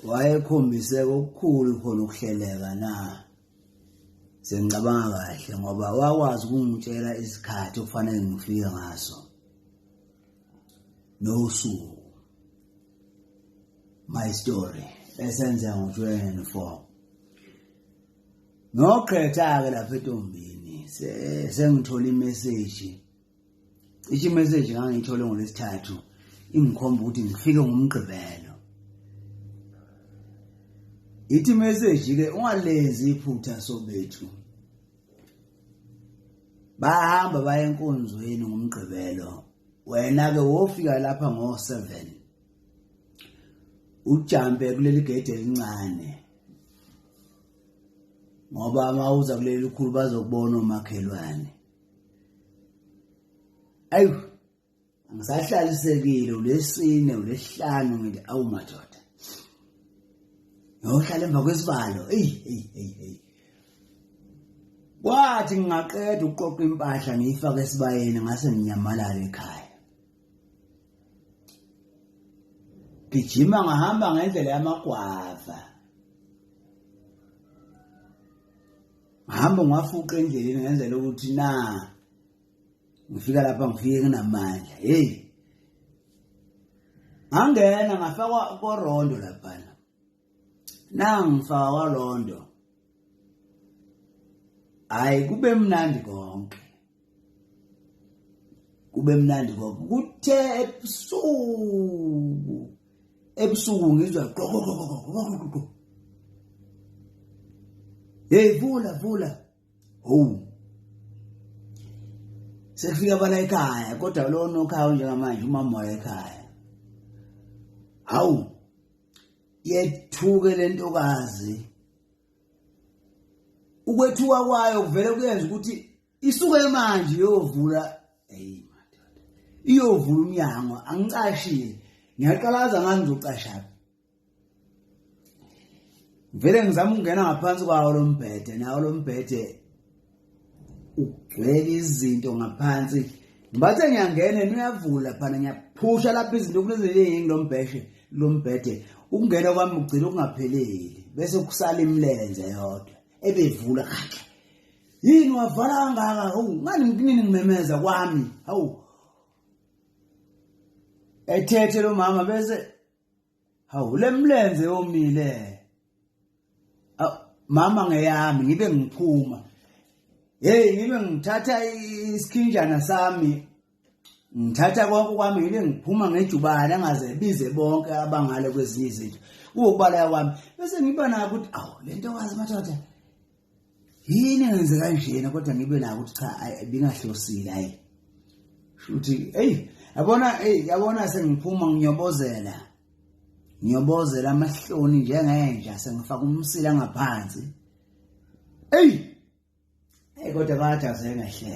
wayekhombise okukhulu khona ukuhleleka na sengicabanga kahle ngoba wakwazi ukungitshela isikhathi okufanele ngifike ngaso nosuku my story esenza ngo-24 ngokhetha-ke lapha eNtombini sengithola imessage imessage ngangiyithole ngoLwesithathu ingikhomba ukuthi ngifike ngomgqibelo ithi message ke ungalenzi iphutha sobethu bahamba baye enkonzweni ngomgqibelo wena ke wofika lapha ngo7 ujampe kuleli gate elincane ngoba mawuza kuleli likhulu bazokubona umakhelwane ayu angisahlalisekile uLesine uLesihlanu ngithi awu madoda yohlala emva kwesibalo hey wathi ngingaqeda ukuqoqa impahla ngiyifaka esibayeni ngase nginyamalala ekhaya gijima ngahamba ngendlela yamagwafa ngihamba ngafuqa endleleni ngenzela ukuthi na ngifika lapha ngifike nginamandla hey angena ngafakwa korondo lapha nangifaka kwalondo hayi kube mnandi konke kuthe ebusuku ngizwa qoqoqoqo hey vula sekufika bala ekhaya kodwa lo nokhaya njengamanje umama ekhaya hawu yethuke lentokazi ukwethuka kwayo kuvele kuyenza ukuthi isuke manje iyovula hey madoda iyovula umnyango angicashile ngiyaqalaza ngangizocasha vele ngizama ukungena ngaphansi kwawo lo mbhede nawo lo mbhede ugcwele izinto ngaphansi ngibathe ngiyangena niyavula phana ngiyaphusha lapha izinto kunezinye lo mbhede ukungena kwami ugcina okungapheleli bese kusala imilenze yodwa ebevula kahle yini wavala kangaka hawu ngani nginini ngimemeza kwami hawu ethethe lo mama bese hawu lemlenze yomile mama ngeyami ngibe ngiphuma hey ngibe ngithatha isikhinjana sami ngithatha konke kwami ngibe ngiphuma ngejubane angaze bize bonke abangale kwezinye izinto ukubala kwami bese ngiba nako ukuthi awu lento wazi madoda yini ngenze kanjena kodwa ngibe nako ukuthi cha bingahlosile hayi futhi yabona sengiphuma ngiyobozela amahloni njengenja sengifaka umsila ngaphansi kodwa bathi azengahle